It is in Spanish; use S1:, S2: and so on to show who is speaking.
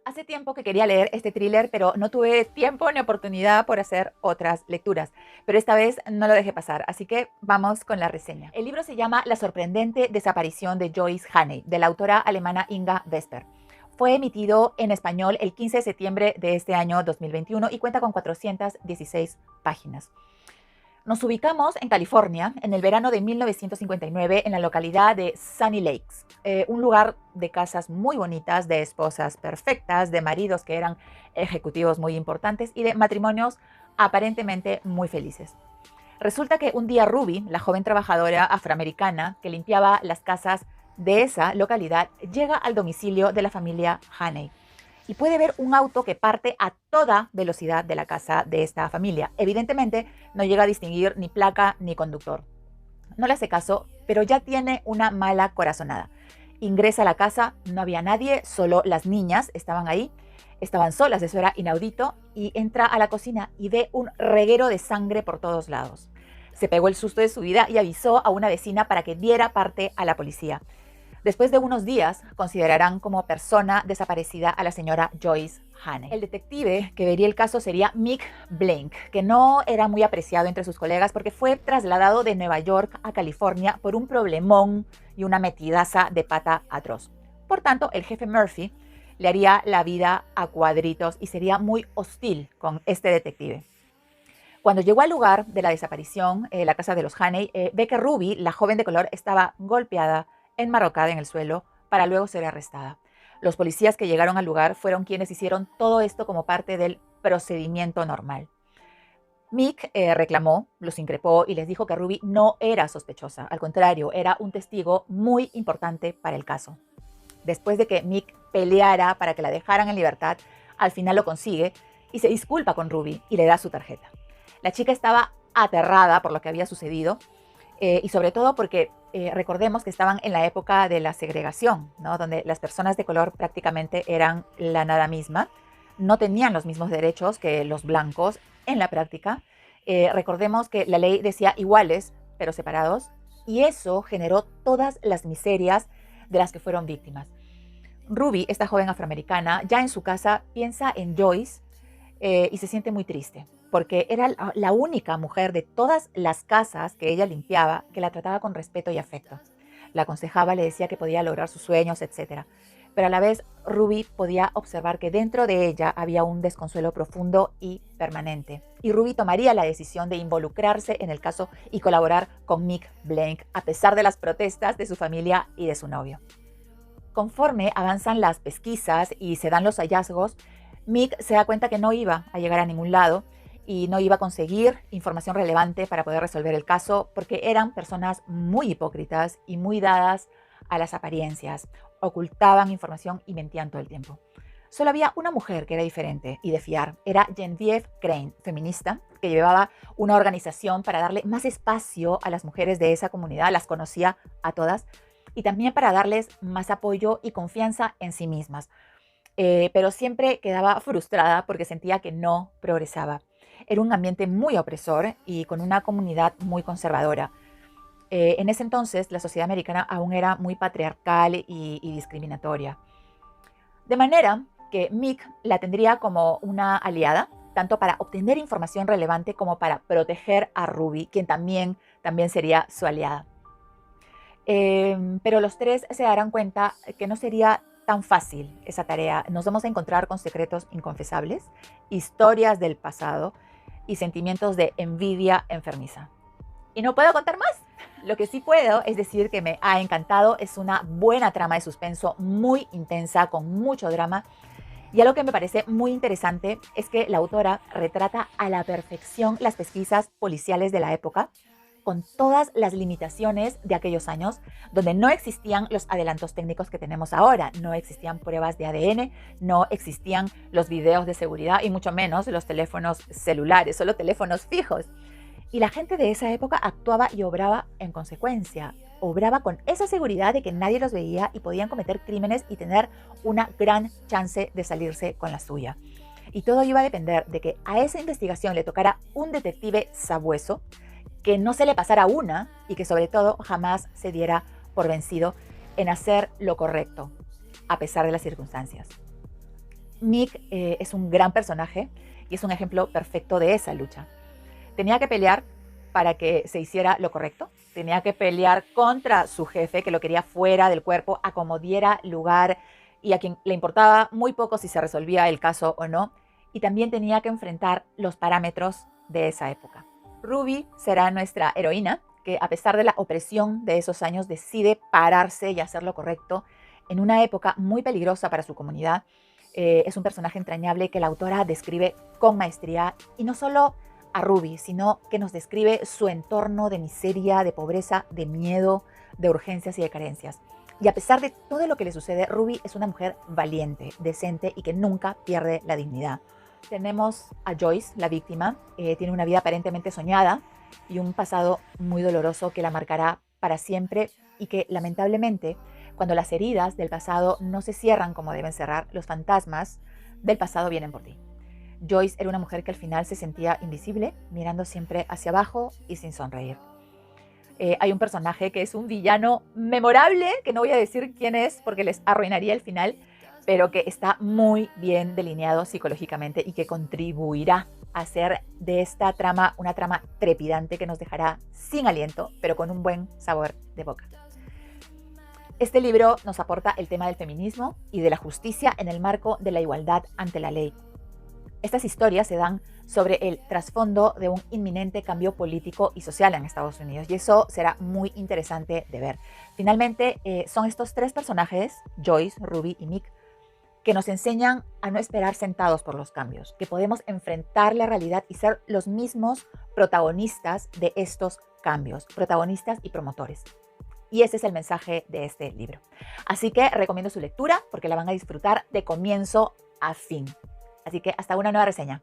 S1: Hace tiempo que quería leer este thriller, pero no tuve tiempo ni oportunidad por hacer otras lecturas. Pero esta vez no lo dejé pasar, así que vamos con la reseña. El libro se llama La sorprendente desaparición de Joyce Haney, de la autora alemana Inga Vesper. Fue emitido en español el 15 de septiembre de este año 2021 y cuenta con 416 páginas. Nos ubicamos en California en el verano de 1959 en la localidad de Sunny Lakes, un lugar de casas muy bonitas, de esposas perfectas, de maridos que eran ejecutivos muy importantes y de matrimonios aparentemente muy felices. Resulta que un día Ruby, la joven trabajadora afroamericana que limpiaba las casas de esa localidad, llega al domicilio de la familia Haney y puede ver un auto que parte a toda velocidad de la casa de esta familia. Evidentemente no llega a distinguir ni placa ni conductor. No le hace caso, pero ya tiene una mala corazonada. Ingresa a la casa, no había nadie, solo las niñas estaban ahí. Estaban solas, eso era inaudito, y entra a la cocina y ve un reguero de sangre por todos lados. Se pegó el susto de su vida y avisó a una vecina para que diera parte a la policía. Después de unos días, considerarán como persona desaparecida a la señora Joyce Haney. El detective que vería el caso sería Mick Blank, que no era muy apreciado entre sus colegas porque fue trasladado de Nueva York a California por un problemón y una metidaza de pata atroz. Por tanto, el jefe Murphy le haría la vida a cuadritos y sería muy hostil con este detective. Cuando llegó al lugar de la desaparición, la casa de los Haney, ve que Ruby, la joven de color, estaba golpeada, enmarrocada en el suelo, para luego ser arrestada. Los policías que llegaron al lugar fueron quienes hicieron todo esto como parte del procedimiento normal. Mick reclamó, los increpó y les dijo que Ruby no era sospechosa, al contrario, era un testigo muy importante para el caso. Después de que Mick peleara para que la dejaran en libertad, al final lo consigue y se disculpa con Ruby y le da su tarjeta. La chica estaba aterrada por lo que había sucedido y sobre todo porque recordemos que estaban en la época de la segregación, ¿no? Donde las personas de color prácticamente eran la nada misma, no tenían los mismos derechos que los blancos en la práctica. Recordemos que la ley decía iguales pero separados y eso generó todas las miserias de las que fueron víctimas. Ruby, esta joven afroamericana, ya en su casa piensa en Joyce y se siente muy triste, porque era la única mujer de todas las casas que ella limpiaba que la trataba con respeto y afecto. La aconsejaba, le decía que podía lograr sus sueños, etc. Pero a la vez Ruby podía observar que dentro de ella había un desconsuelo profundo y permanente. Y Ruby tomaría la decisión de involucrarse en el caso y colaborar con Mick Blank, a pesar de las protestas de su familia y de su novio. Conforme avanzan las pesquisas y se dan los hallazgos, Mick se da cuenta que no iba a llegar a ningún lado y no iba a conseguir información relevante para poder resolver el caso porque eran personas muy hipócritas y muy dadas a las apariencias, ocultaban información y mentían todo el tiempo. Solo había una mujer que era diferente y de fiar, era Genevieve Crane, feminista, que llevaba una organización para darle más espacio a las mujeres de esa comunidad, las conocía a todas, y también para darles más apoyo y confianza en sí mismas. Pero siempre quedaba frustrada porque sentía que no progresaba. Era un ambiente muy opresor y con una comunidad muy conservadora. En ese entonces la sociedad americana aún era muy patriarcal y discriminatoria. De manera que Mick la tendría como una aliada, tanto para obtener información relevante como para proteger a Ruby, quien también sería su aliada. Pero los tres se darán cuenta que no sería tan fácil esa tarea. Nos vamos a encontrar con secretos inconfesables, historias del pasado y sentimientos de envidia enfermiza. Y no puedo contar más. Lo que sí puedo es decir que me ha encantado. Es una buena trama de suspenso, muy intensa, con mucho drama. Y algo que me parece muy interesante es que la autora retrata a la perfección las pesquisas policiales de la época, con todas las limitaciones de aquellos años, donde no existían los adelantos técnicos que tenemos ahora, no existían pruebas de ADN, no existían los videos de seguridad y mucho menos los teléfonos celulares, solo teléfonos fijos. Y la gente de esa época actuaba y obraba en consecuencia, obraba con esa seguridad de que nadie los veía y podían cometer crímenes y tener una gran chance de salirse con la suya. Y todo iba a depender de que a esa investigación le tocara un detective sabueso, que no se le pasara una y que sobre todo jamás se diera por vencido en hacer lo correcto, a pesar de las circunstancias. Mick es un gran personaje y es un ejemplo perfecto de esa lucha. Tenía que pelear para que se hiciera lo correcto. Tenía que pelear contra su jefe, que lo quería fuera del cuerpo, a como diera lugar y a quien le importaba muy poco si se resolvía el caso o no. Y también tenía que enfrentar los parámetros de esa época. Ruby será nuestra heroína, que a pesar de la opresión de esos años decide pararse y hacer lo correcto en una época muy peligrosa para su comunidad. Es un personaje entrañable que la autora describe con maestría, y no solo a Ruby, sino que nos describe su entorno de miseria, de pobreza, de miedo, de urgencias y de carencias. Y a pesar de todo lo que le sucede, Ruby es una mujer valiente, decente y que nunca pierde la dignidad. Tenemos a Joyce, la víctima. Tiene una vida aparentemente soñada y un pasado muy doloroso que la marcará para siempre, y que lamentablemente, cuando las heridas del pasado no se cierran como deben cerrar, los fantasmas del pasado vienen por ti. Joyce era una mujer que al final se sentía invisible, mirando siempre hacia abajo y sin sonreír. Hay un personaje que es un villano memorable, que no voy a decir quién es porque les arruinaría el final, pero que está muy bien delineado psicológicamente y que contribuirá a hacer de esta trama una trama trepidante que nos dejará sin aliento, pero con un buen sabor de boca. Este libro nos aporta el tema del feminismo y de la justicia en el marco de la igualdad ante la ley. Estas historias se dan sobre el trasfondo de un inminente cambio político y social en Estados Unidos, y eso será muy interesante de ver. Finalmente, son estos tres personajes, Joyce, Ruby y Mick, que nos enseñan a no esperar sentados por los cambios, que podemos enfrentar la realidad y ser los mismos protagonistas de estos cambios, protagonistas y promotores. Y ese es el mensaje de este libro. Así que recomiendo su lectura porque la van a disfrutar de comienzo a fin. Así que hasta una nueva reseña.